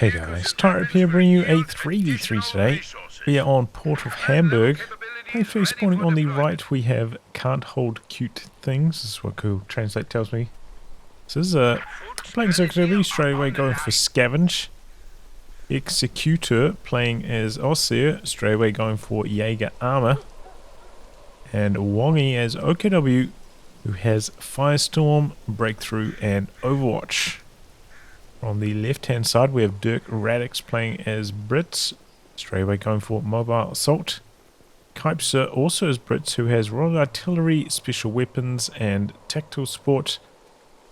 Hey guys, Tyrup here bringing you a 3v3 today. We are on Port of Hamburg. Playing first spawning on the right we have can't hold cute things. This is what Google Translate tells me. So this is playing COH2 straight away going for Scavenge. X-eCuteR playing as Ostheer, straight away going for Jaeger Armour. And Wongy as OKW, who has Firestorm, Breakthrough and Overwatch. On the left hand side we have Dirkradix playing as Brits, straight away going for Mobile Assault. KypSer also as Brits, who has Royal Artillery, Special Weapons and Tactical Support.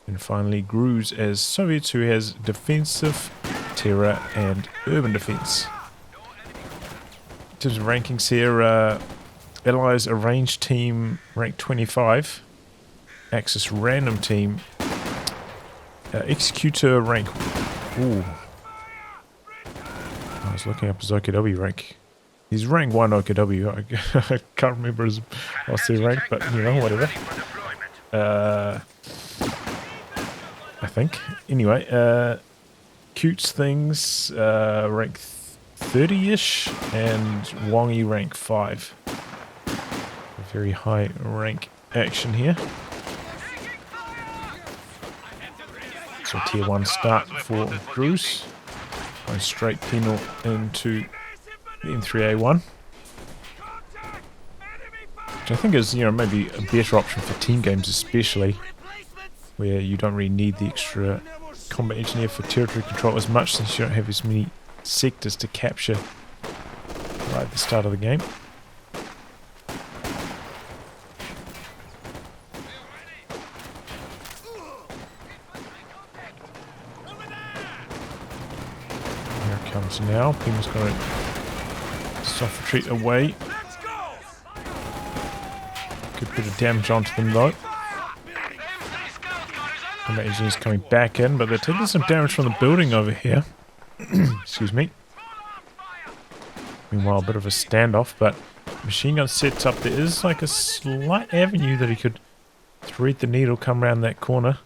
And finally Gruz as Soviets, who has Defensive, Terror and Urban Defense. In terms of rankings here, Allies Arranged Team rank 25, Axis Random Team X-eCuteR rank. Ooh. I was looking up his OKW rank. He's rank 1 OKW. I can't remember his Ostheer rank, but you know, whatever. I think. Anyway, Cutes things rank 30-ish and Wongy rank 5. A very high rank action here. So tier 1 start for Gruz. Going straight penal into the M3A1. Which I think is, you know, maybe a better option for team games especially. Where you don't really need the extra combat engineer for territory control as much, since you don't have as many sectors to capture right at the start of the game. Comes now. Pim's going to soft retreat away. Good bit of damage onto them though. Combat engineers coming back in, but they're taking some damage from the building over here. Excuse me. Meanwhile, a bit of a standoff, but machine gun sets up. There is like a slight avenue that he could thread the needle, come around that corner.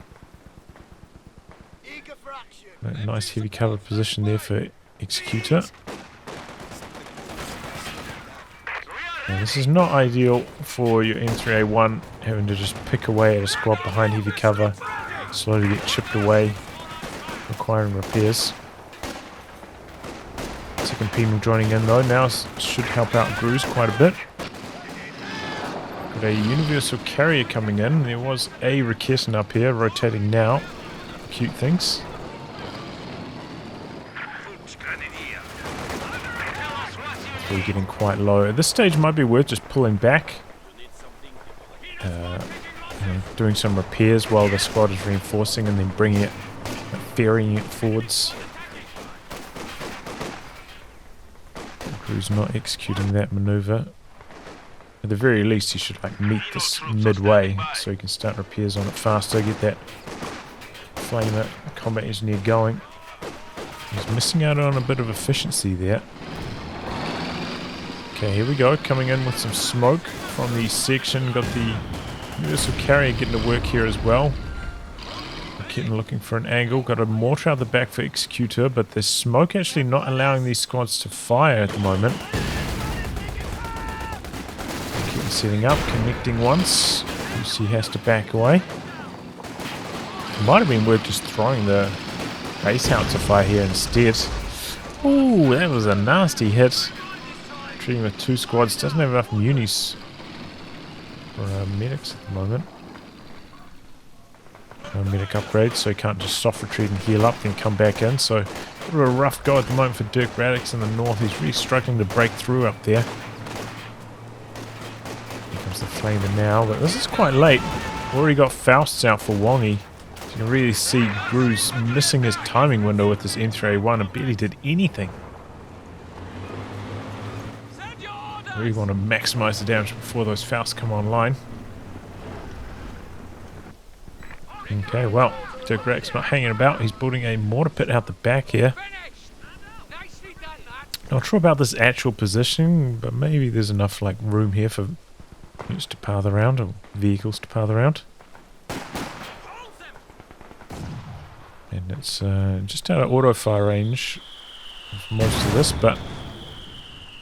A nice heavy cover position there for X-eCuteR. Now, this is not ideal for your M3A1, having to just pick away at a squad behind heavy cover, slowly get chipped away, requiring repairs. Second Penal joining in though, now should help out Gruz quite a bit. Got a universal carrier coming in. There was a Raketin up here, rotating now. Cute things. We're getting quite low. At this stage might be worth just pulling back. You know, doing some repairs while the squad is reinforcing and then bringing it, ferrying it forwards. Crew's not executing that maneuver. At the very least he should like meet this midway so he can start repairs on it faster, get that flamer combat engineer going. He's missing out on a bit of efficiency there. Okay, here we go, coming in with some smoke from the section. Got the universal carrier getting to work here as well. Getting looking for an angle. Got a mortar out the back for X-eCuteR, but there's smoke actually not allowing these squads to fire at the moment. Getting setting up, connecting once. He has to back away. It might have been worth just throwing the base howitzer fire here instead. Ooh, that was a nasty hit. Treating with 2 squads, doesn't have enough munis for medics at the moment. No medic upgrade, so he can't just soft retreat and heal up, then come back in. So, a bit of a rough go at the moment for Dirkradix in the north. He's really struggling to break through up there. Here comes the flamer now, but this is quite late. Already got Fausts out for Wongy. So you can really see Gruz missing his timing window with this M3A1 and barely did anything. Really want to maximize the damage before those Fausts come online. Okay, well, Dirkradix not hanging about. He's building a mortar pit out the back here. Not sure about this actual positioning, but maybe there's enough like room here for units to path around, or vehicles to path around. And It's just out of auto fire range for most of this, but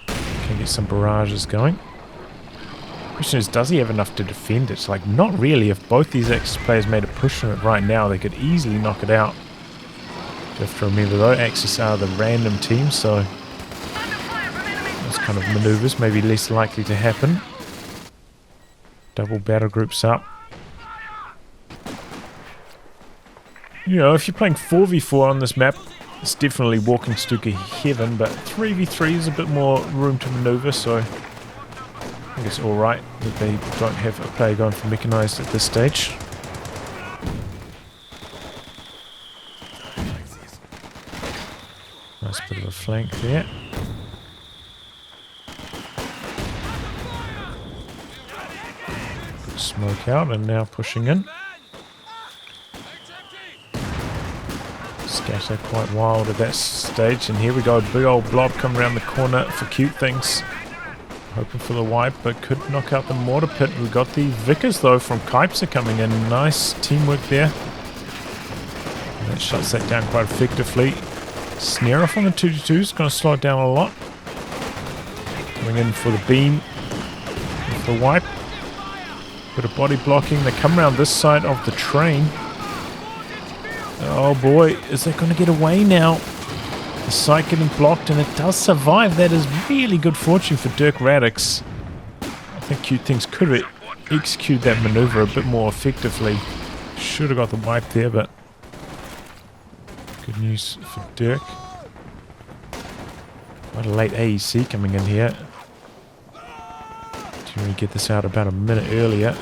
can get some barrages going. Question is, does he have enough to defend it? Like, not really. If both these Axis players made a push on it right now, they could easily knock it out. You have to remember though, Axis are the random team, so those kind of maneuvers may be less likely to happen. Double battle groups up. You know, if you're playing 4v4 on this map, it's definitely walking Stuka heaven, but 3v3 is a bit more room to maneuver, so I think it's alright that they don't have a player going for mechanized at this stage. Nice bit of a flank there. Put smoke out and now pushing in. Scatter quite wild at that stage, and here we go, big old blob coming around the corner for cute things. Hoping for the wipe, but could knock out the mortar pit. We got the Vickers though from KypSer coming in. Nice teamwork there. And that shuts that down quite effectively. Snare off on the 2-2 is going to slow it down a lot. Coming in for the beam with the wipe. Bit of body blocking. They come around this side of the train. Oh boy, is that going to get away now? The site getting blocked, and it does survive. That is really good fortune for Dirkradix. I think Cute Things could have executed that maneuver a bit more effectively. Should have got the wipe there, but good news for Dirk. Quite a late AEC coming in here. Didn't really get this out about a minute earlier.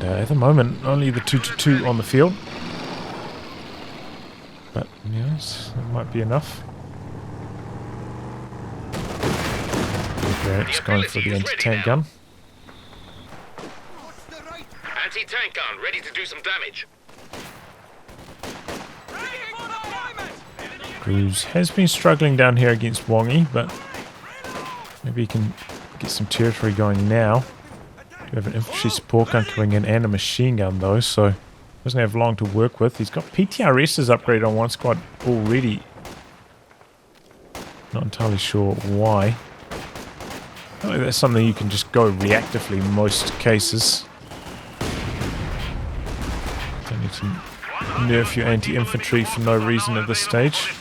At the moment, only the 2-2 on the field. But, yes, that might be enough. Okay, it's going for the anti-tank gun. Anti-tank gun, ready to do some damage. Gruz has been struggling down here against Wongy, but maybe he can get some territory going now. We have an infantry support gun coming in and a machine gun though, so doesn't have long to work with. He's got PTRS's upgrade on one squad already. Not entirely sure why. I think that's something you can just go reactively in most cases. Don't need to nerf your anti-infantry for no reason at this stage.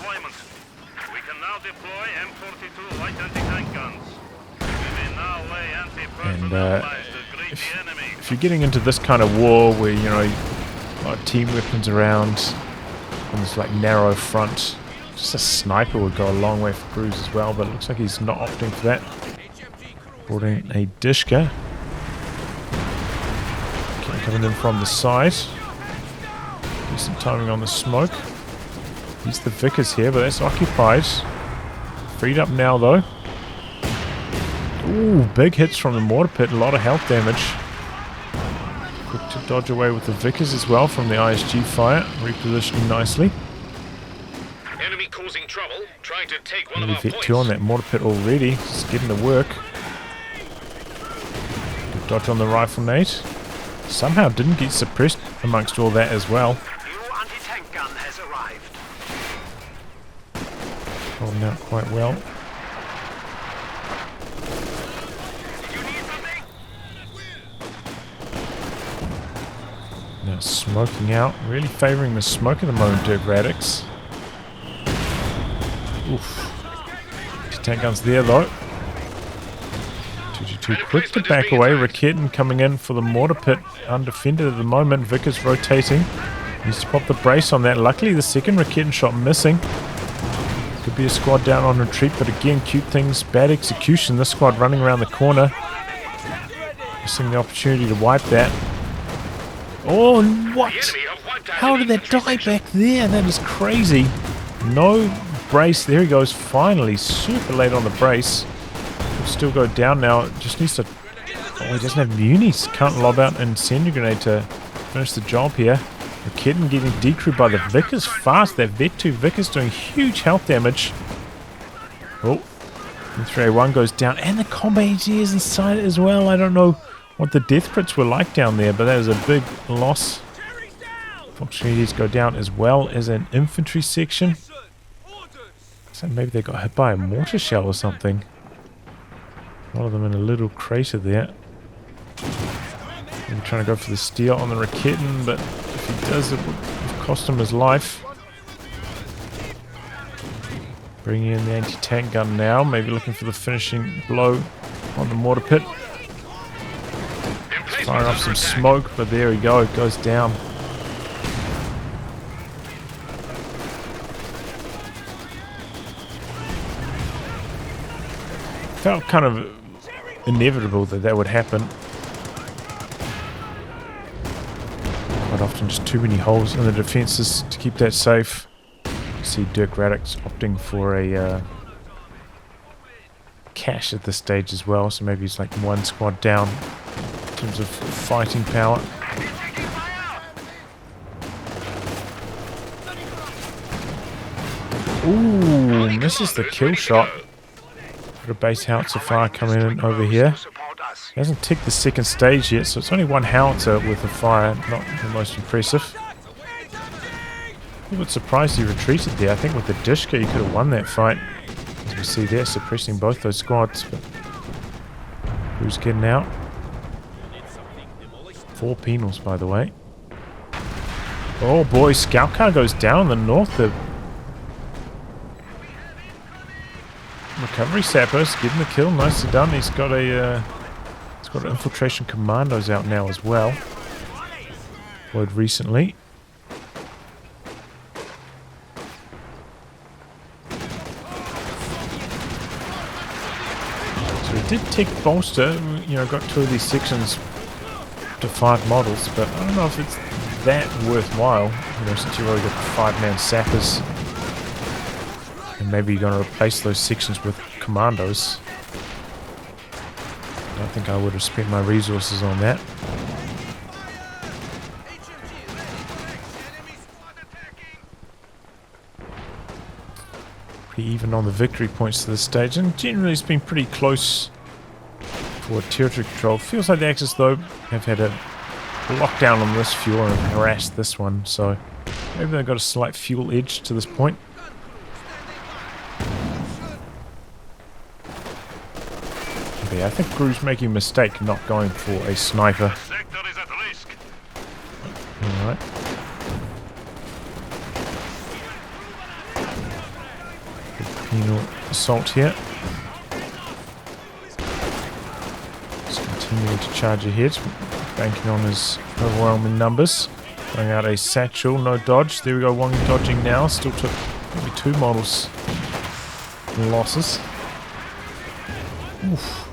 And if you're getting into this kind of war where, you know, a lot of team weapons around on this like narrow front, just a sniper would go a long way for Gruz as well, but it looks like he's not opting for that. Brought in a Dishka. Coming in from the side. Decent timing on the smoke. He's the Vickers here, but that's occupied. Freed up now though. Ooh, big hits from the mortar pit, a lot of health damage. Quick to dodge away with the Vickers as well from the ISG fire, repositioning nicely. Enemy causing trouble, trying to take one of our Hit points. 2 on that mortar pit already, just getting to work. Good dodge on the rifle nade. Somehow didn't get suppressed amongst all that as well. New anti-tank gun has arrived. Holding out quite well. Now smoking out, really favouring the smoke at the moment, Dirkradix. Oof. Tank guns there though. 2-2 quick to back away. Raketin coming in for the mortar pit, undefended at the moment. Vickers rotating. Needs to pop the brace on that. Luckily the second Raketin shot missing. Could be a squad down on retreat, but again, Cute Things, bad execution. This squad running around the corner. Missing the opportunity to wipe that. Oh, what? How did that die back there? That is crazy. No brace. There he goes. Finally, super late on the brace. Could still go down now. Just needs to... Oh, he doesn't have munis. Can't lob out an incendiary grenade to finish the job here. The kitten getting decrewed by the Vickers fast. That Vet 2 Vickers doing huge health damage. Oh. 3A1 goes down. And the combat AG is inside it as well. I don't know what the death crits were like down there, but that was a big loss. Fortunately, go down as well as an infantry section. So maybe they got hit by a mortar shell or something. A lot of them in a little crater there. Maybe trying to go for the steal on the Raketen, but if he does, it would cost him his life. Bringing in the anti-tank gun now, maybe looking for the finishing blow on the mortar pit. Firing off some smoke, but there we go, it goes down. Felt kind of inevitable that that would happen. Quite often just too many holes in the defences to keep that safe. You see Dirkradix opting for a cash at this stage as well, so maybe he's like one squad down in terms of fighting power. Ooh, misses the kill shot. Got a base howitzer fire coming in over here. He hasn't ticked the second stage yet, so it's only one howitzer with a fire, not the most impressive. I'm a bit surprised he retreated there. I think with the Dishka he could have won that fight. As we see there, suppressing both those squads. But who's getting out? 4 penals, by the way. Oh boy, scout car goes down in the north. The recovery sappers getting the kill, nicely done. He's got infiltration commandos out now as well. Deployed recently. So he did tick bolster, you know, got 2 of these sections to 5 models, but I don't know if it's that worthwhile, you know, since you've already got 5-man sappers. And maybe you're going to replace those sections with commandos. I don't think I would have spent my resources on that. Pretty even on the victory points to this stage, and generally it's been pretty close for territory control. Feels like the Axis, though, have had a lockdown on this fuel and have harassed this one, so maybe they've got a slight fuel edge to this point. I think Gruz making a mistake not going for a sniper. Alright. Good penal assault here. Just continuing to charge ahead, banking on his overwhelming numbers. Throwing out a satchel, no dodge. There we go, Wong dodging now. Still took maybe 2 models losses. Oof.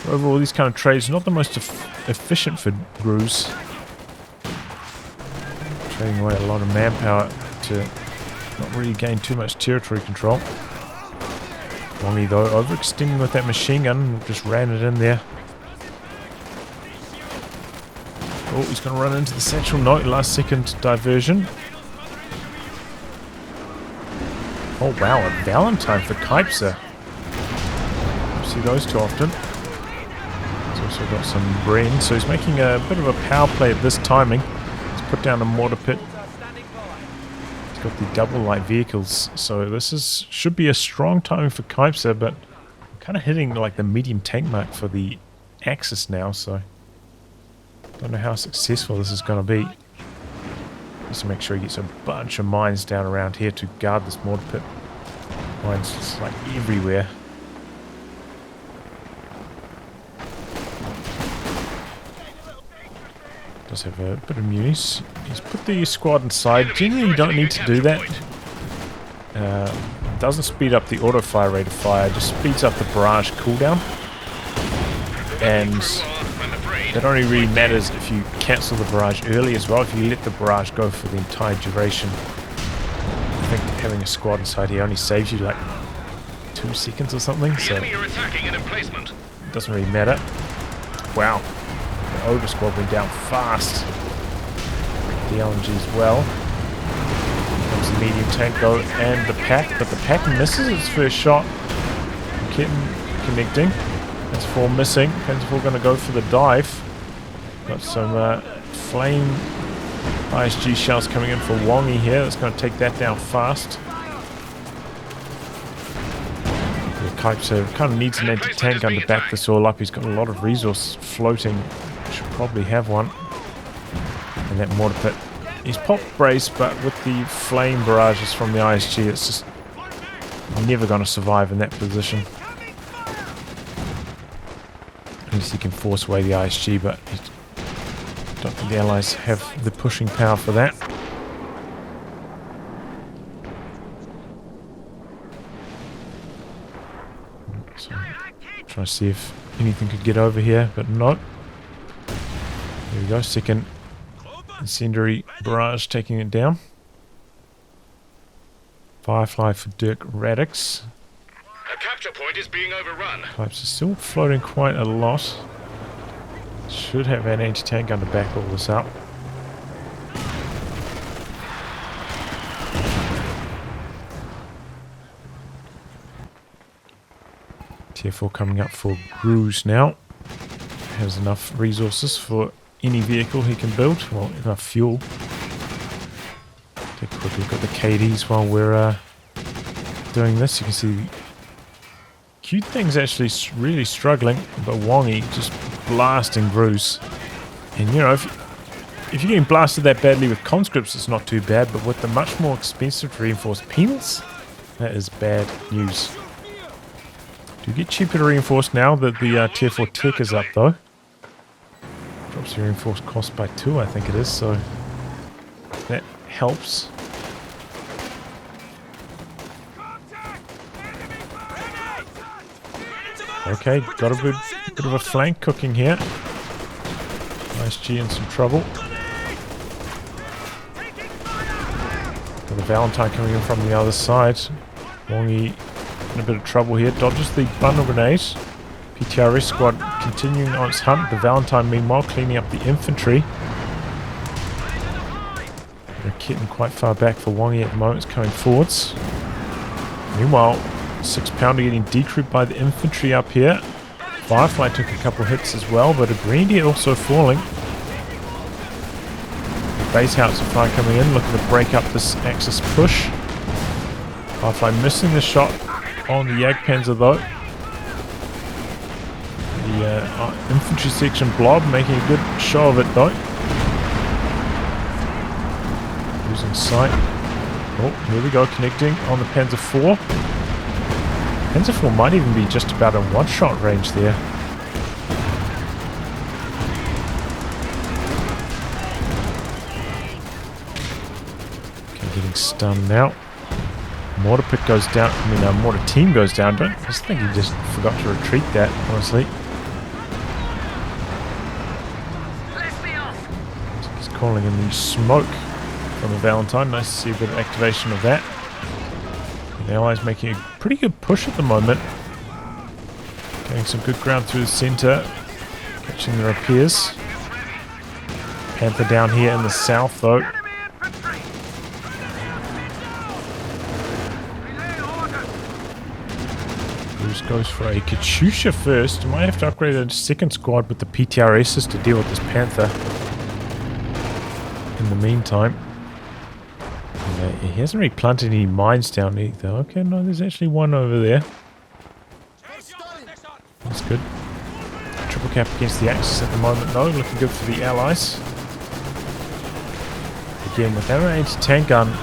Overall, these kind of trades not the most efficient for Gruz. Trading away a lot of manpower to not really gain too much territory control. Wongy, though, overextending with that machine gun, just ran it in there. Oh, he's going to run into the satchel. No, last second diversion. Oh wow, a Valentine for KypSer. Don't see those too often. Also got some Bren, so he's making a bit of a power play at this timing. He's put down a mortar pit. He's got the double light vehicles, so this should be a strong timing for KypSer, but I'm kind of hitting like the medium tank mark for the Axis now, so don't know how successful this is going to be. Just to make sure he gets a bunch of mines down around here to guard this mortar pit. Mines just like everywhere. Does have a bit of munis. He's put the squad inside. Generally you don't need to do that. Doesn't speed up the auto fire rate of fire, just speeds up the barrage cooldown. And that only really matters if you cancel the barrage early as well. If you let the barrage go for the entire duration, I think having a squad inside here only saves you like 2 seconds or something, so it doesn't really matter. Wow. The Ogre squad went down fast. The LMG as well. Comes the medium tank though, and the pack, but the pack misses its first shot. Kitten connecting. Panzer IV missing. Panzer IV going to go for the dive. Got some flame ISG shells coming in for Wongy here. That's going to take that down fast. KypSer kind of needs an anti-tank gun to back this all up. He's got a lot of resource floating. Should probably have one. And that mortar pit. He's popped brace, but with the flame barrages from the ISG, it's just never going to survive in that position. At least he can force away the ISG, but I don't think the Allies have the pushing power for that. So, try to see if anything could get over here, but no. There we go, second incendiary barrage taking it down. Firefly for Dirkradix. A capture point is being overrun. KypSer still floating quite a lot. Should have an anti-tank gun to back all this up. Tier 4 coming up for Gruz now. Has enough resources for any vehicle he can build. Well, enough fuel. Take a quick look at the KDs while we're doing this. You can see Cute Thing's actually really struggling, but Wongy just blasting Gruz. And you know, if you're getting blasted that badly with conscripts, it's not too bad, but with the much more expensive reinforced penals, that is bad news. Do get cheaper to reinforce now that the tier 4 tech is up though. Drops your reinforced cost by 2, I think it is, so that helps. Okay, got a bit of a flank cooking here. ISG in some trouble. Got a Valentine coming in from the other side. Wongy in a bit of trouble here. Dodges the bundle grenade. PTRS squad continuing on its hunt. The Valentine meanwhile cleaning up the infantry. They're getting quite far back for Wongy at the moment. It's coming forwards. Meanwhile, 6-pounder getting decreased by the infantry up here. Firefly took a couple hits as well, but a Grenadier also falling. The base howitzer fire coming in, looking to break up this Axis push. Firefly missing the shot on the Jagdpanzer though. The infantry section blob making a good show of it though. Losing sight. Oh, here we go, connecting on the Panzer IV. Panzer IV might even be just about in one-shot range there. Okay, getting stunned now. Mortar pit goes down. I mean, mortar team goes down. I just think he just forgot to retreat that, honestly. He's calling in the smoke from the Valentine. Nice to see a bit of activation of that. The Allies making a pretty good push at the moment. Getting some good ground through the centre. Catching the repairs. Panther down here in the south though. Gruz goes for a Katyusha first. Might have to upgrade a second squad with the PTRSs to deal with this Panther. In the meantime. He hasn't really planted any mines down either. Okay, no, there's actually one over there. That's good. Triple cap against the Axis at the moment though. Looking good for the Allies. Again, without an anti-tank gun,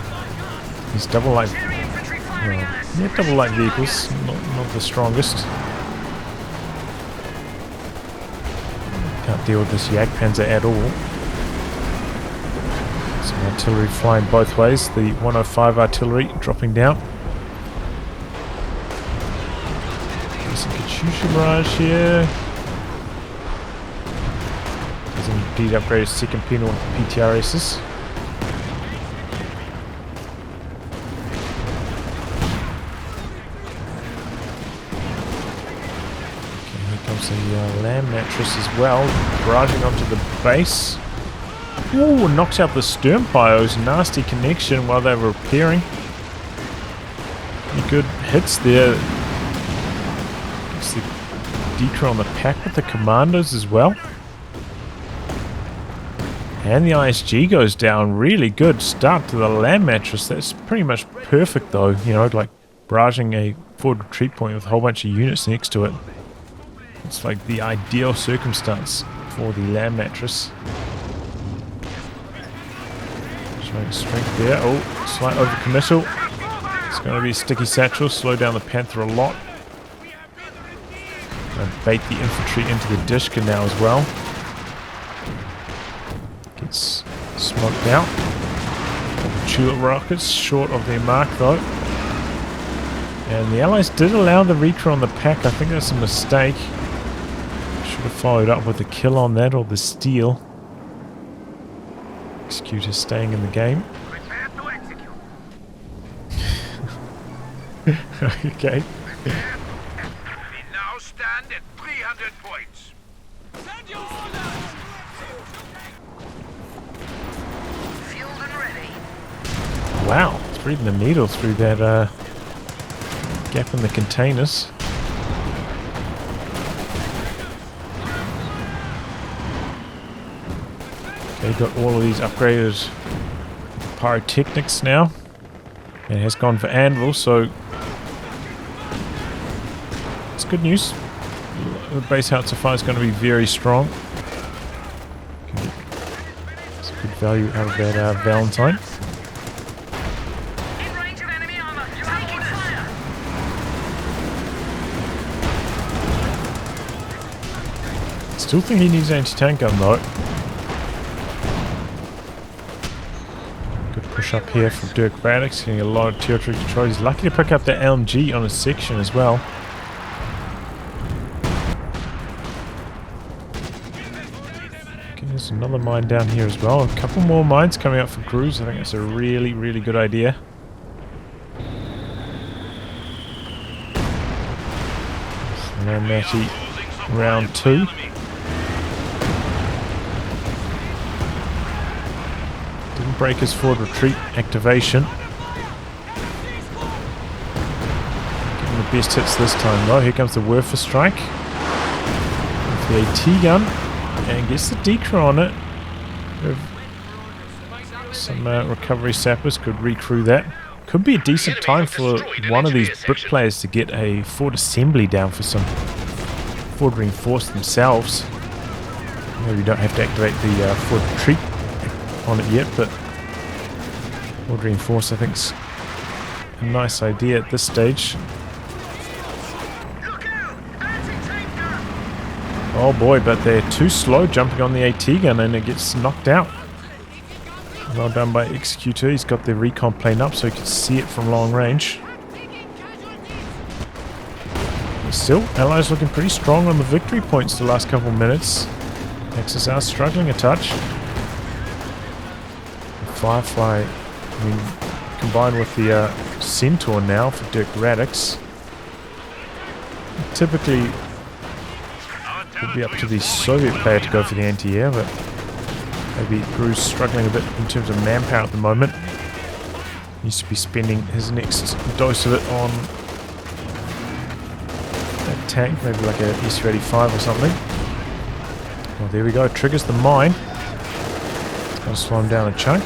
these double light... yeah, double light vehicles. Not the strongest. Can't deal with this Jagdpanzer at all. Some artillery flying both ways. The 105 artillery dropping down. There's some Katyusha barrage here. There's indeed upgraded second penal with PTRSs. Okay, here comes the land mattress as well. Barraging onto the base. Ooh, knocks out the stern pyros. Nasty connection while they were repairing. Any good hits there. Gets the decro on the pack with the commandos as well. And the ISG goes down. Really good start to the land mattress. That's pretty much perfect though, you know, like barraging a forward retreat point with a whole bunch of units next to it. It's like the ideal circumstance for the land mattress. Showing strength there. Oh, slight overcommittal. It's going to be a sticky satchel. Slow down the Panther a lot. And bait the infantry into the Dishka now as well. Gets smoked out. The Tulip rockets short of their mark though. And the Allies did allow the recon on the pack. I think that's a mistake. Should have followed up with a kill on that or the steal. X-eCuteR staying in the game. Okay. We now stand at 300 points. Send your orders! Fueled and ready. Wow, threading the needle through that gap in the containers. Okay, got all of these upgraded pyrotechnics now. And it has gone for anvil, so it's good news. The base howitzer fire is going to be very strong. It's good value out of that Valentine. In range of enemy armor. Taking fire. Still think he needs an anti-tank gun though. Good push up here from Dirkradix, getting a lot of territory control. He's lucky to pick up the LMG on his section as well. Okay, there's another mine down here as well. A couple more mines coming up for Gruz. I think that's a really, really good idea. Now Matty, round 2. Didn't break his forward retreat activation. Getting the best hits this time though. Here comes the Werfer strike. With the AT gun. And gets the decro on it. Some recovery sappers could recrew that. Could be a decent time for one of these Brit players to get a forward assembly down for some forward reinforce themselves. Maybe you don't have to activate the forward retreat on it yet, but forward reinforce I think's a nice idea at this stage. Oh boy, but they're too slow jumping on the AT gun and it gets knocked out. Well done by X-eCuteR. He's got the recon plane up so he can see it from long range. But still, Allies looking pretty strong on the victory points the last couple of minutes. Axis are struggling a touch. The Firefly, I mean, combined with the Centaur now for Dirkradix. Typically, it would be up to the Soviet player to go for the anti-air, but maybe Gruz struggling a bit in terms of manpower at the moment. Needs to be spending his next dose of it on that tank, maybe like a SU-85 or something. Oh, there we go. Triggers the mine. It's going to slow him down a chunk.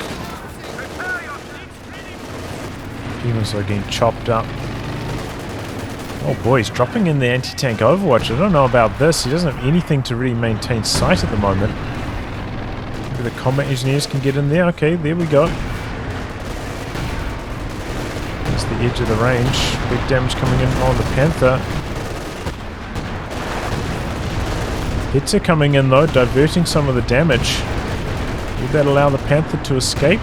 Humans are getting chopped up. Oh boy, he's dropping in the anti-tank overwatch. I don't know about this. He doesn't have anything to really maintain sight at the moment. Maybe the combat engineers can get in there. Okay, there we go. There's the edge of the range. Big damage coming in on the Panther. Hits are coming in though, diverting some of the damage. Will that allow the Panther to escape?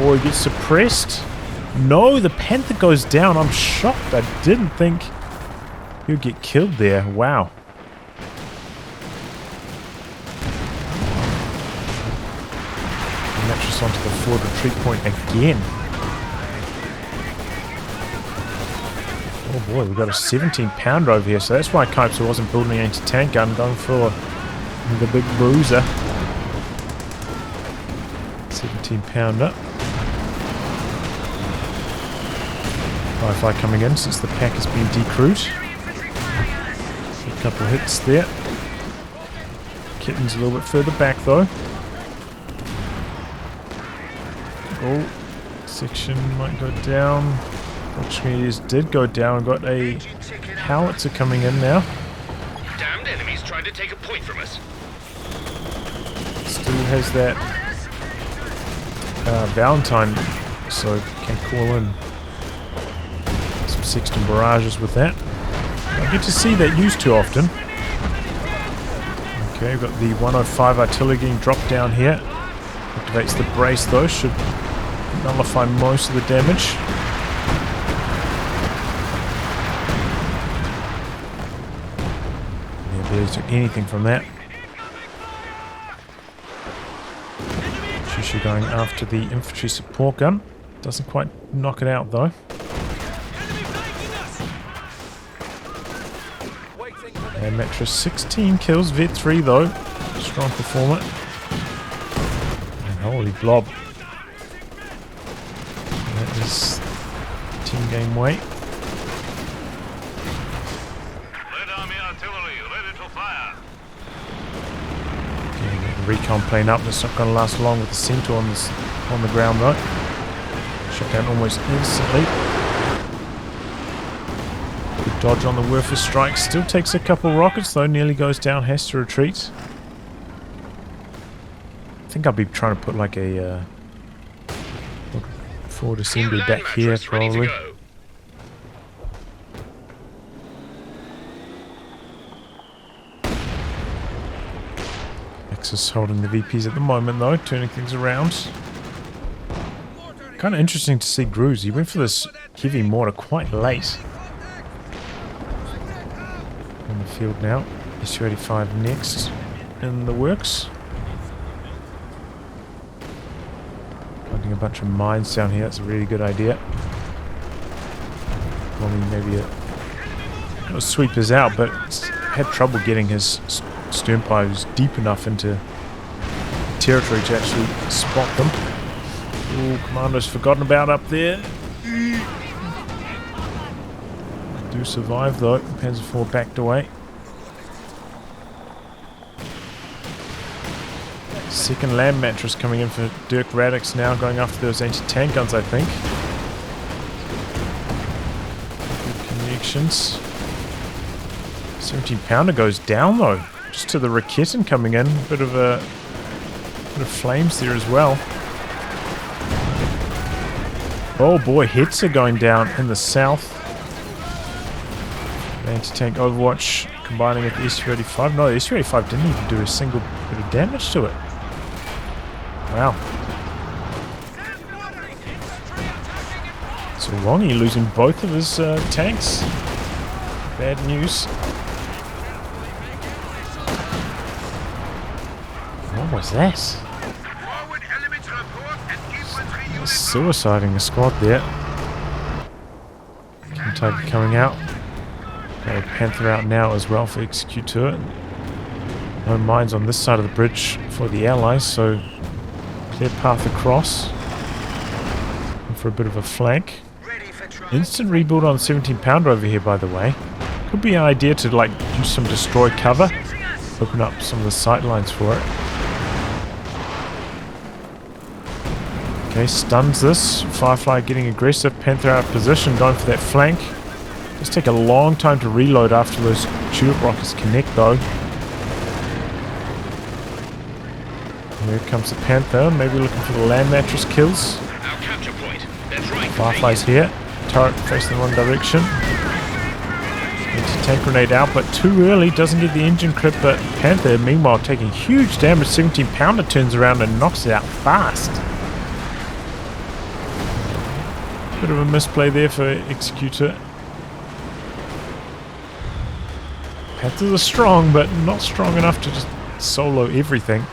Or he gets suppressed? No, the Panther goes down. I'm shocked. I didn't think he would get killed there. Wow. Mattress onto the forward retreat point again. Oh boy, we've got a 17-pounder over here, so that's why KypSer wasn't building an anti-tank gun, going for the big bruiser. 17-pounder. Firefly coming in since the pack has been decrewed. Couple hits there. Kitten's a little bit further back though. Oh, section might go down. Fortunately, it did go down. Got a howitzer coming in now. Damned enemies trying to take a point from us. Still has that Valentine, so can call in some Sexton barrages with that. I get to see that used too often. Okay, we've got the 105 artillery getting dropped down here. Activates the brace though, should nullify most of the damage. Yeah, barely took anything from that. Shushu going after the infantry support gun. Doesn't quite knock it out though. And Mattress 16 kills, Vet 3 though. Strong performer. And holy blob. That is 10 game weight. Red Army artillery ready to fire. Okay, get the recon plane up. That's not going to last long with the Centaur on the ground though. Shut down almost instantly. Good dodge on the Werfer strike. Still takes a couple rockets though. Nearly goes down. Has to retreat. I think I'll be trying to put like a forward assembly back here probably. Axis holding the VPs at the moment though, turning things around. Kind of interesting to see Gruz. He went for this heavy mortar quite late. On the field now. Su-85 next in the works. Finding a bunch of mines down here, that's a really good idea. Well, maybe a sweepers out, but had trouble getting his sternpipes deep enough into territory to actually spot them. Oh, Commando's forgotten about up there. Do survive though. Panzer IV backed away. Second land mattress coming in for Dirkradix now, going after those anti-tank guns, I think. Good connections. 17 pounder goes down though. Just to the Raketen coming in. Bit of flames there as well. Oh boy, hits are going down in the south. Anti-tank Overwatch combining with the Su-85. No, the Su-85 didn't even do a single bit of damage to it. Wow. So Wongi losing both of his tanks. Bad news. What was that? Suiciding the squad there. Kentucky coming out. Got a Panther out now as well for X-eCuteR. No mines on this side of the bridge for the Allies, so clear path across. And for a bit of a flank. Instant rebuild on 17 pounder over here, by the way. Could be an idea to like do some destroy cover. Open up some of the sight lines for it. Okay, stuns this. Firefly getting aggressive. Panther out of position, going for that flank. Just take a long time to reload after those tulip rockets connect though. Here comes the Panther, maybe looking for the land mattress kills. Our capture point. That's right. Firefly's here. Turret facing the wrong direction. Anti-tank grenade out, but too early. Doesn't get the engine clip, but Panther meanwhile taking huge damage. 17 pounder turns around and knocks it out fast. Bit of a misplay there for X-eCuteR. Panthers are strong, but not strong enough to just solo everything.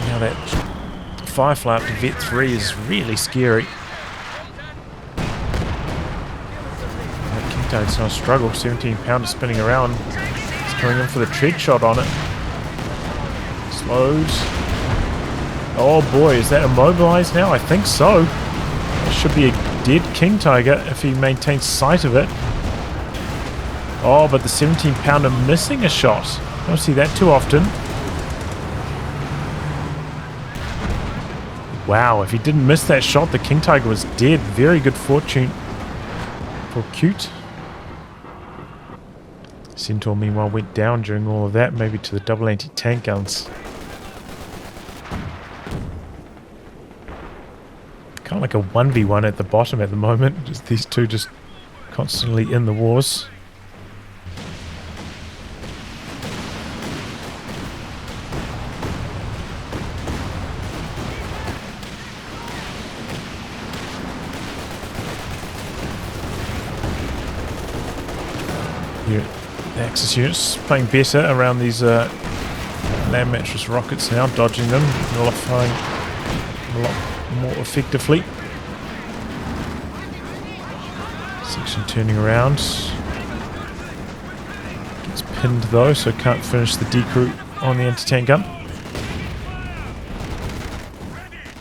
Now that Firefly up to Vet 3 is really scary. That Kingtide's no struggle. 17 pounder spinning around. It's coming in for the tread shot on it. Slows. Oh boy, is that immobilized now? I think so. It should be a dead King Tiger if he maintains sight of it. Oh, but the 17-pounder missing a shot. I don't see that too often. Wow, if he didn't miss that shot, the King Tiger was dead. Very good fortune for Cute. Centaur, meanwhile, went down during all of that, maybe to the double anti-tank guns. Kind of like a 1v1 at the bottom at the moment. Just these two just constantly in the wars. Here, the Axis units playing better around these land mattress rockets now, dodging them, nullifying a lot more effectively. Section turning around. Gets pinned though, so can't finish the decrew on the anti-tank gun.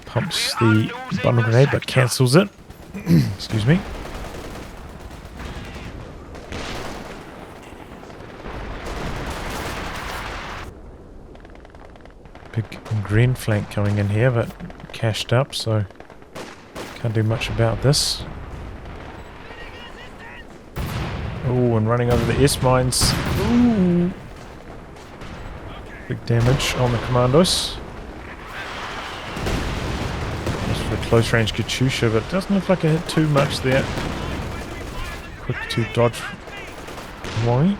Pumps the bundle grenade but cancels it. Excuse me. Big green flank coming in here, but cashed up, so can't do much about this. Oh, and running over the S-mines. Ooh. Big damage on the commandos. Just for a close-range Katyusha, but it doesn't look like it hit too much there. Quick to dodge Wongy.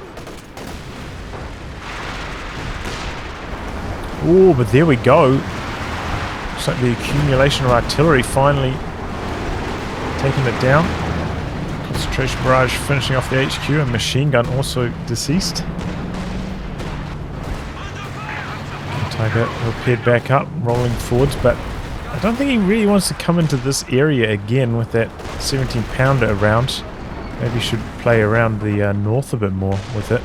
Oh, but there we go. Looks like the accumulation of artillery finally taking it down. Concentration barrage finishing off the HQ, and machine gun also deceased. Tiger repaired back up, rolling forwards, but I don't think he really wants to come into this area again with that 17-pounder around. Maybe should play around the north a bit more with it.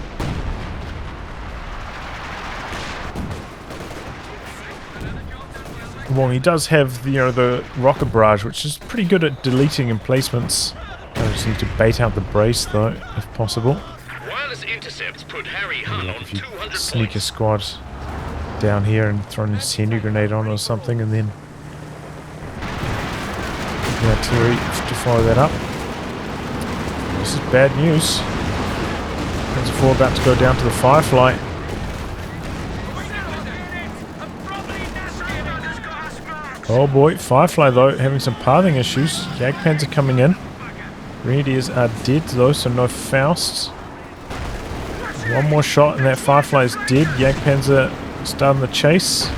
Well, he does have the, the rocket barrage, which is pretty good at deleting emplacements. I just need to bait out the brace, though, if possible. Wireless intercepts put Harry Hunt Like on if you 200 sneak a points. squad down here and throw an incendiary grenade on or something, and then the artillery to follow that up. This is bad news. Panzer IV about to go down to the Firefly. Oh boy, Firefly though, having some pathing issues. Jagdpanzer coming in. Grenadiers are dead though, so no Fausts. One more shot and that Firefly is dead. Jagdpanzer starting the chase.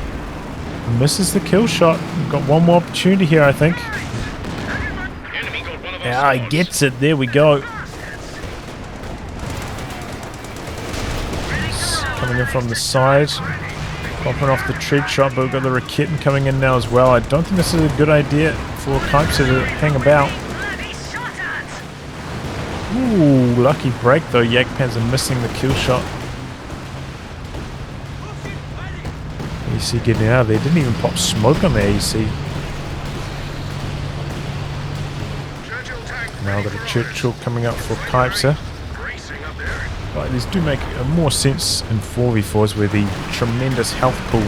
Misses the kill shot. We've got one more opportunity here, I think. Ah, he gets it. There we go. Coming in from the side. Popping off the tread shot, but we've got the Raketten coming in now as well. I don't think this is a good idea for KypSer to hang about. Ooh, lucky break though. Jagdpanzer missing the kill shot. AEC getting out of there. Didn't even pop smoke on the AEC. Now we've got a Churchill coming up for KypSer. But these do make more sense in 4v4s where the tremendous health pool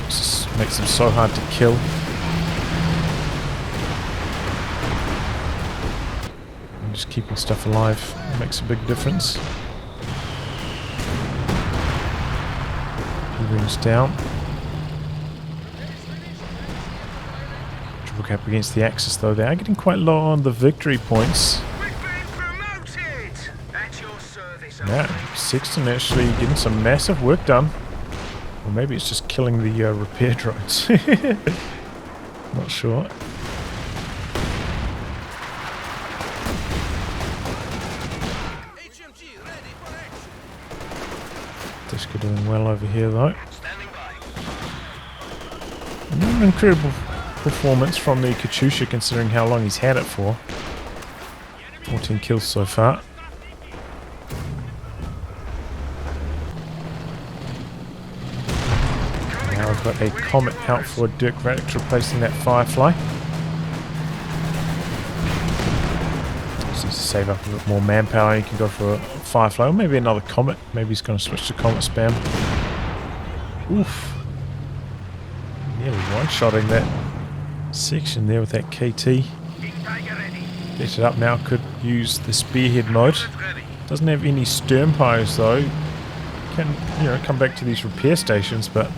just makes them so hard to kill. And just keeping stuff alive makes a big difference. He rings down. Triple cap against the Axis though. They are getting quite low on the victory points. Yeah, Sexton actually getting some massive work done. Or maybe it's just killing the repair drones. Not sure. Dishka doing well over here though. An incredible performance from the Katyusha considering how long he's had it for. 14 kills so far. Now I've got a Comet out for Dirkradix replacing that Firefly. So save up a bit more manpower. You can go for a Firefly or maybe another Comet. Maybe he's going to switch to Comet spam. Oof. Nearly one-shotting that section there with that KT. Get it up now. Could use the spearhead mode. Doesn't have any Sternpires though. Can, you know, come back to these repair stations, but a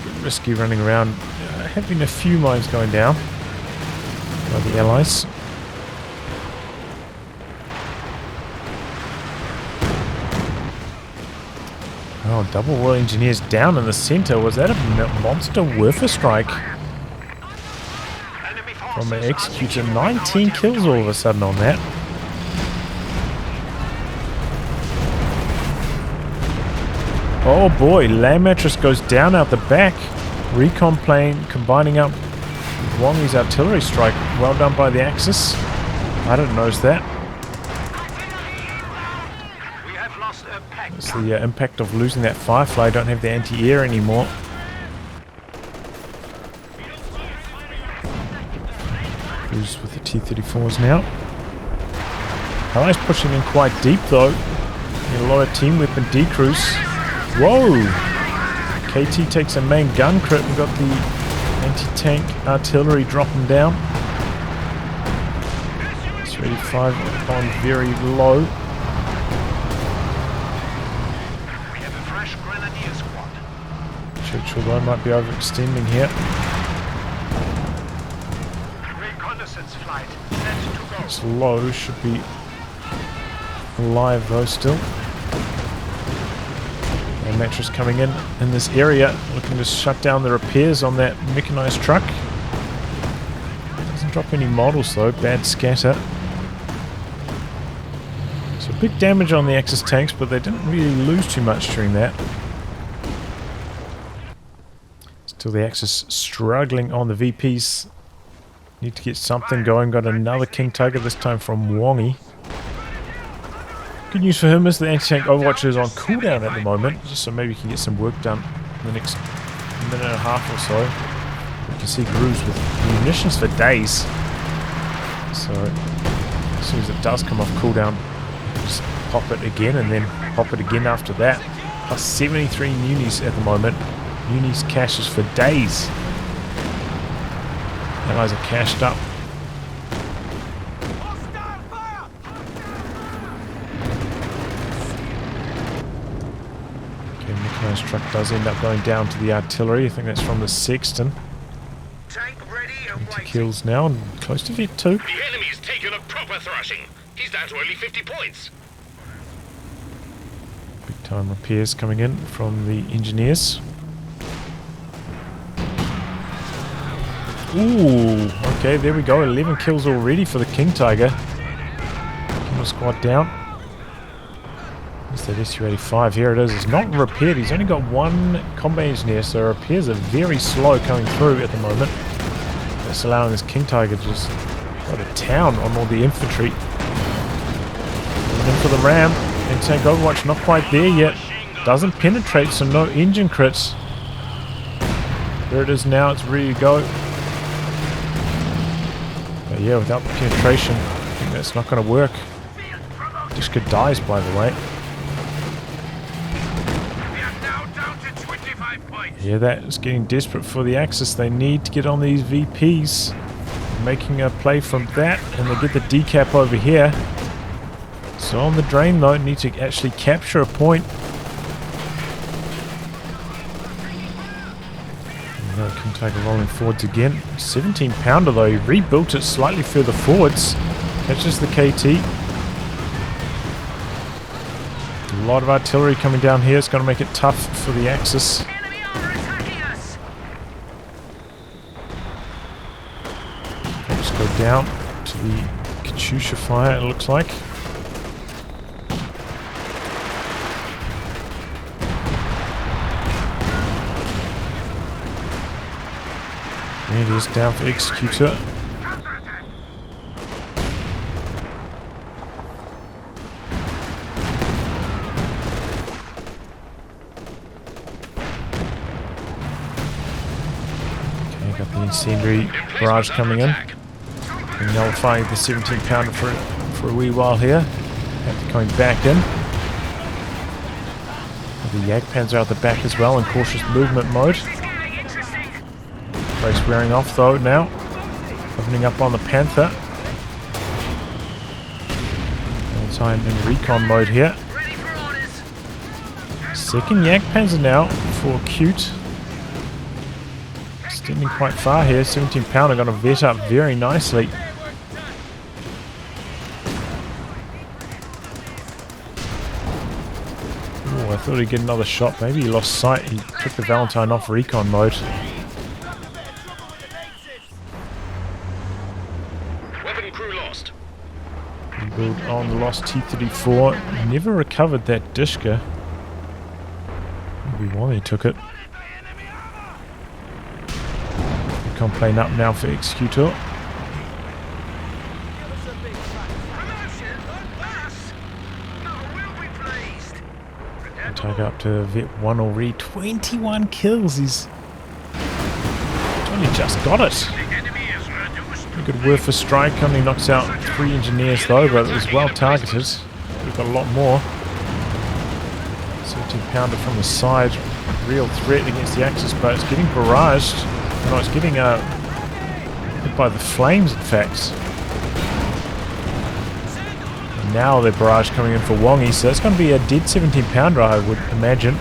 bit risky running around. Having a few mines going down by the allies. Oh, double Royal Engineers down in the center. Was that a monster Werfer strike from an X-eCuteR? 19 kills all of a sudden on that. Oh boy, Land Mattress goes down out the back. Recon plane combining up with Wongy's artillery strike. Well done by the Axis. I didn't notice that. It's the impact of losing that Firefly. Don't have the anti-air anymore. Gruz with the T-34s now. Allies pushing in quite deep though. Get a lot of team weapon decrease. Whoa! KT takes a main gun crit. We've got the anti-tank artillery dropping down. 35 on very low. We have a fresh grenadier squad. Churchill might be overextending here. Reconnaissance flight set to go. It's low, should be alive though still. And Mattress coming in this area, looking to shut down the repairs on that mechanized truck. Doesn't drop any models though, bad scatter. So big damage on the Axis tanks, but they didn't really lose too much during that. Still the Axis struggling on the VPs. Need to get something going. Got another King Tiger, this time from Wongy. Good news for him is the anti-tank Overwatch is on cooldown at the moment, just so maybe he can get some work done in the next minute and a half or so. You can see Gruz with munitions for days. So as soon as it does come off cooldown, just pop it again and then pop it again after that. Plus 73 munis at the moment. Munis caches for days. Allies are cashed up. Mechanized truck does end up going down to the artillery. I think that's from the Sexton. Tank ready and 20 kills now and close to Vet 2. The enemy's taken a proper thrashing. He's down to only 50 points. Big time repairs coming in from the engineers. Ooh, okay, there we go. 11 kills already for the King Tiger. Killer squad down. What's that SU-85? Here it is. It's not repaired. He's only got one combat engineer, so repairs are very slow coming through at the moment. That's allowing this King Tiger to just go to town on all the infantry. Going in for the ram. And tank Overwatch not quite there yet. Doesn't penetrate, so no engine crits. There it is now. It's ready to go. But yeah, without the penetration, I think that's not going to work. Dishka dies, by the way. Yeah, that is getting desperate for the Axis. They need to get on these VPs. Making a play from that, and they get the decap over here. So on the drain though, need to actually capture a point. King Tiger rolling forwards again. 17 pounder though, he rebuilt it slightly further forwards. Catches the KT. A lot of artillery coming down here. It's going to make it tough for the Axis. Let's go down to the Katyusha fire, it looks like. There it is, down for X-eCuteR. Okay, got the incendiary barrage coming in. Nullifying the 17 pounder for a wee while here. After coming back in. The Jagdpanzer out the back as well in cautious movement mode. Brace wearing off though now. Opening up on the Panther. All time in recon mode here. Second Jagdpanzer now for Cute. Extending quite far here. 17 pounder going to vet up very nicely. Oh, I thought he'd get another shot. Maybe he lost sight. He took the Valentine off recon mode. Weapon crew lost. Rebuild on the lost T-34. Never recovered that Dishka. Maybe Wally took it. Recon plane up now for X-eCuteR. Target up to Vet 1 already. 21 kills. He's only just got it. A good whiff for strike. Only knocks out 3 engineers though, but it was well targeted. We've got a lot more. 17 pounder from the side. Real threat against the Axis, but it's getting barraged. No, it's getting hit by the flames in fact. Now the barrage coming in for Wongy, so that's going to be a dead 17 pounder I would imagine. A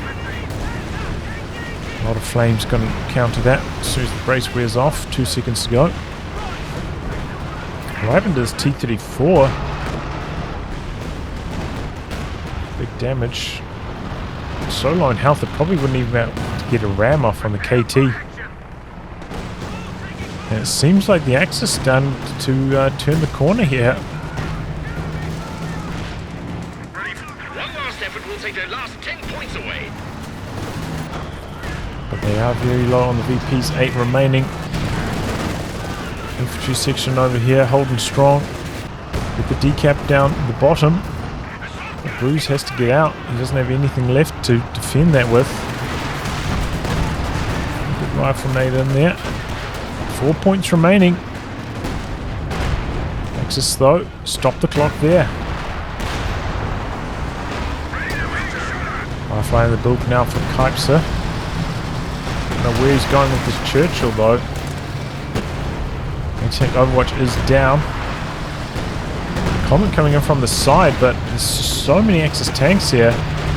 lot of flames going to counter that as soon as the brace wears off. 2 seconds to go. What happened to this T-34? Big damage. So low in health it probably wouldn't even be able to get a ram off on the KT. And it seems like the Axis is starting to turn the corner here. Take their last 10 points away. But they are very low on the VPs, 8 remaining. Infantry section over here holding strong. With the decap down the bottom. Gruz has to get out. He doesn't have anything left to defend that with. Good rifle nade in there. 4 points remaining. Axis though, stop the clock there. Firefly in the build now for KypSer. I don't know where he's going with this Churchill though. Anti-tank Overwatch is down. Comet coming in from the side, but there's so many Axis tanks here.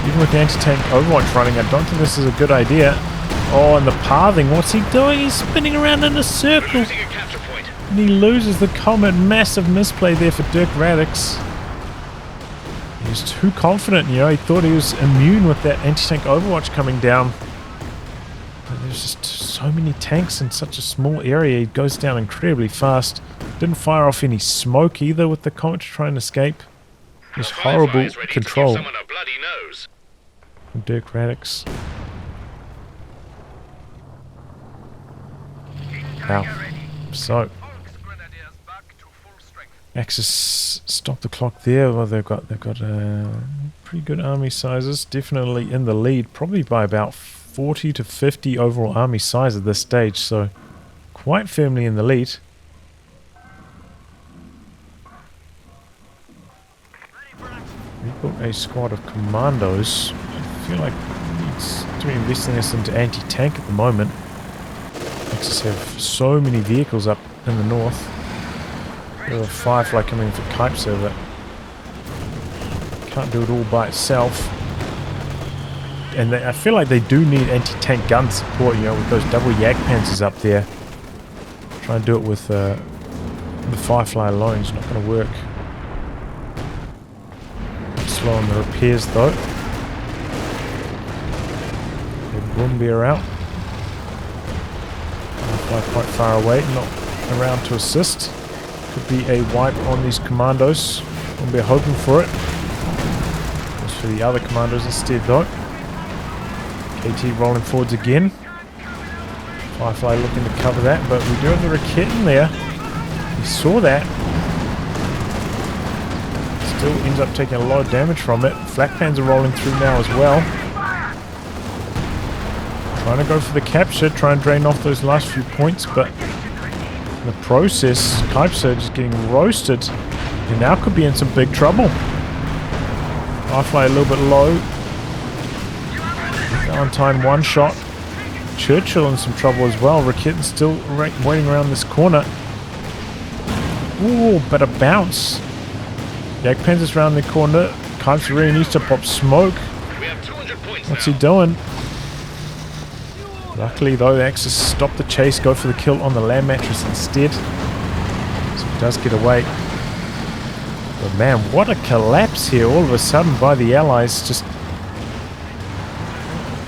Even with the anti-tank Overwatch running, I don't think this is a good idea. Oh, and the pathing, what's he doing? He's spinning around in a circle. And he loses the Comet. Massive misplay there for Dirkradix. He was too confident, you know, he thought he was immune with that anti-tank Overwatch coming down. But there's just so many tanks in such a small area, he goes down incredibly fast. Didn't fire off any smoke either with the Comet to try and escape. Just horrible control from Dirkradix. Wow. So Axis stop the clock there. Well, they've got pretty good army sizes. Definitely in the lead, probably by about 40 to 50 overall army size at this stage. So quite firmly in the lead. Rebuilt a squad of commandos. I feel like it's to be investing this into anti-tank at the moment. Axis have so many vehicles up in the north. There's a Firefly coming in for KypSer, but can't do it all by itself. And I feel like they do need anti-tank gun support, you know, with those double Jagdpanzers up there. Try and do it with the Firefly alone is not going to work. Slow on the repairs though. Boombeer out. Firefly quite far away, not around to assist. Could be a wipe on these commandos. Boombeer hoping for it. Goes for the other commandos instead though. KT rolling forwards again. Firefly looking to cover that, but we do have the Rakit in there. He saw that. Still ends up taking a lot of damage from it. Flak Panzer rolling through now as well. Trying to go for the capture, try and drain off those last few points, but In the process, KypSer just getting roasted. He now could be in some big trouble. Firefly a little bit low. Valentine one shot. Churchill in some trouble as well. Rakitten's still waiting around this corner. Ooh, but a bounce. Jagdpanzer's around the corner. KypSer really needs to pop smoke. What's he doing? Luckily though, the Axis stopped the chase, go for the kill on the land mattress instead. So he does get away. But man, what a collapse here all of a sudden by the Allies. Just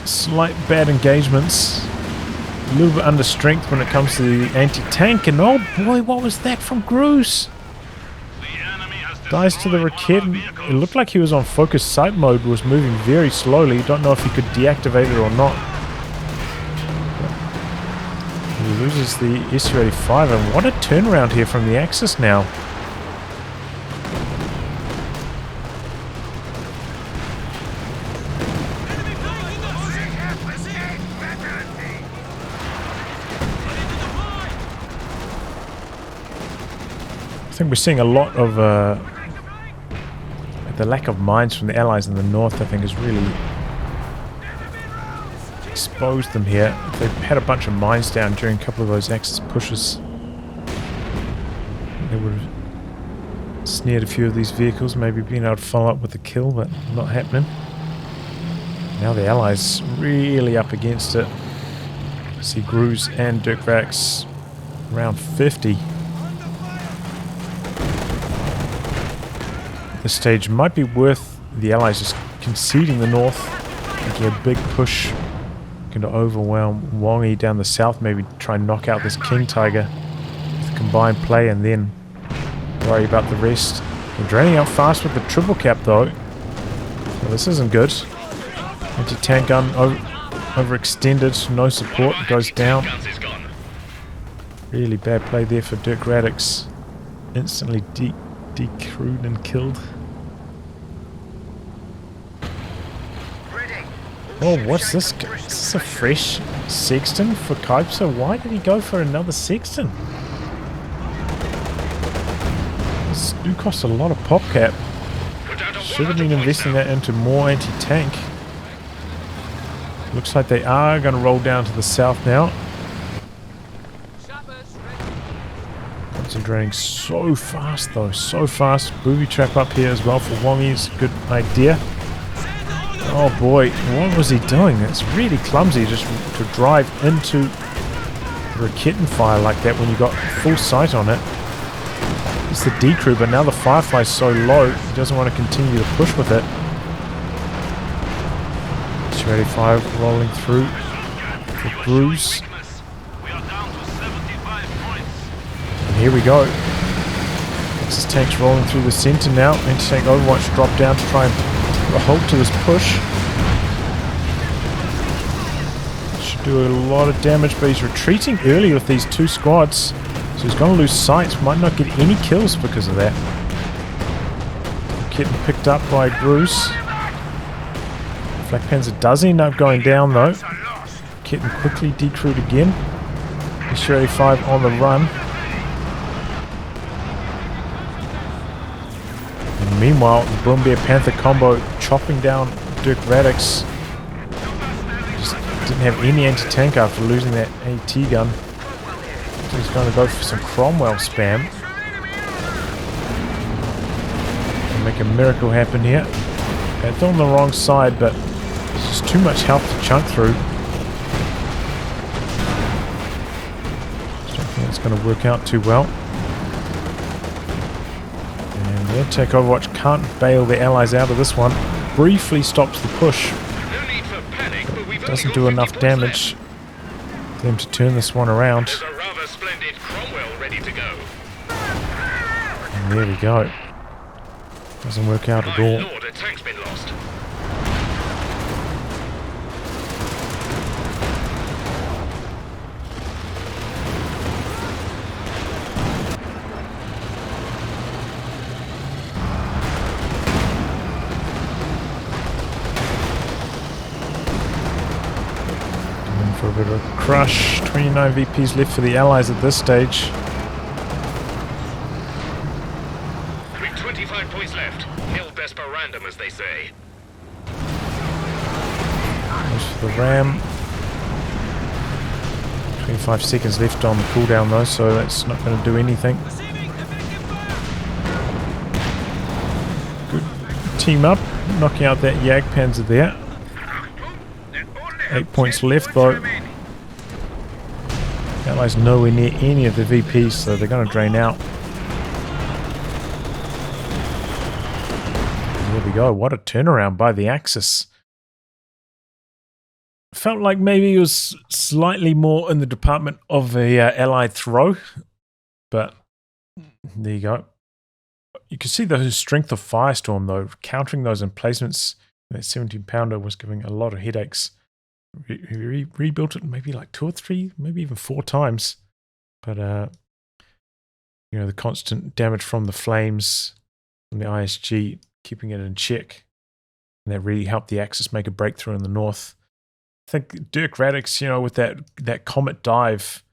slight bad engagements. A little bit under strength when it comes to the anti-tank. And oh boy, what was that from Gruz? Dies to the Rakitten. It looked like he was on focus sight mode, was moving very slowly. Don't know if he could deactivate it or not. He loses the Su-85, and what a turnaround here from the Axis now. I think we're seeing a lot of the lack of mines from the Allies in the north. I think has really exposed them here. They've had a bunch of mines down during a couple of those Axis pushes. They would have snared a few of these vehicles, maybe being able to follow up with a kill, but not happening. Now the Allies really up against it. See Gruz and Dirkradix around 50. This stage might be worth the Allies just conceding the north, making a big push, going to overwhelm Wongi down the south, maybe try and knock out this King Tiger with a combined play and then worry about the rest. They're draining out fast with the triple cap though. Well, this isn't good. Anti-tank gun overextended, no support, goes down. Really bad play there for Dirkradix. Instantly decrewed and killed. Oh, what's this? Is this a fresh sexton for KypSer? Why did he go for another sexton? This do cost a lot of pop cap. Should have been investing that into more anti-tank. Looks like they are going to roll down to the south now. Concentrating so fast though, so fast. Booby trap up here as well for Wongi is a good idea. Oh boy, what was he doing? It's really clumsy just to drive into the Rakitten fire like that when you got full sight on it. It's the decrew, but now the Firefly's so low, he doesn't want to continue to push with it. Su-85 rolling through for Gruz. And here we go. This tank's rolling through the center now. Anti-tank Overwatch drop down to try and put a halt to this push. Should do a lot of damage, but he's retreating early with these two squads. So he's going to lose sight. Might not get any kills because of that. Getting picked up by Gruz. Flak Panzer does end up going down though. Getting quickly decrewed again. Su-85 on the run. And meanwhile, the Boom Bear Panther combo chopping down Dirkradix. Just didn't have any anti-tank after losing that AT gun. So he's going to go for some Cromwell spam. And make a miracle happen here. It's on the wrong side, but there's just too much health to chunk through. So I don't think it's going to work out too well. And the attack Overwatch can't bail the Allies out of this one. Briefly stops the push. But doesn't do enough damage for them to turn this one around. And there we go. Doesn't work out at all. For a bit of a crush. 29 VPs left for the Allies at this stage. as per random, as they say. Goes for the ram. 25 seconds left on the cooldown though, so that's not going to do anything. Good team up, knocking out that Jagdpanzer there. 8 points left though. Allies nowhere near any of the VPs, so they're going to drain out. There we go, what a turnaround by the Axis. Felt like maybe it was slightly more in the department of a allied throw, but there you go. You can see the strength of Firestorm though, countering those emplacements. That 17-pounder was giving a lot of headaches. He rebuilt it maybe like 2 or 3, maybe even 4 times. But you know, the constant damage from the flames, from the ISG, keeping it in check, and that really helped the Axis make a breakthrough in the north. I think Dirkradix, you know, with that comet dive,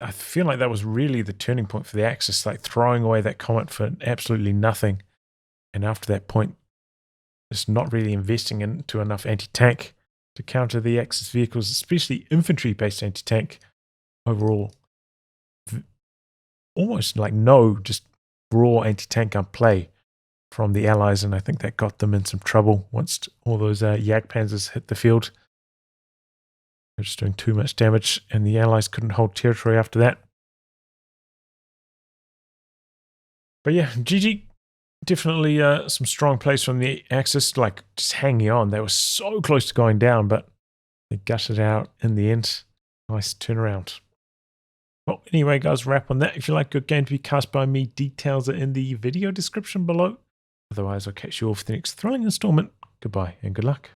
I feel like that was really the turning point for the Axis, like throwing away that comet for absolutely nothing. And after that point, just not really investing into enough anti-tank to counter the Axis vehicles, especially infantry-based anti-tank overall. Almost like no just raw anti-tank gunplay from the Allies, and I think that got them in some trouble once all those Jagdpanzers hit the field. They're just doing too much damage, and the Allies couldn't hold territory after that. But yeah, GG. Definitely some strong plays from the Axis, like just hanging on. They were so close to going down, but they gutted out in the end. Nice turnaround. Well, anyway, guys, wrap on that. If you like your game to be cast by me, details are in the video description below. Otherwise, I'll catch you all for the next thrilling installment. Goodbye and good luck.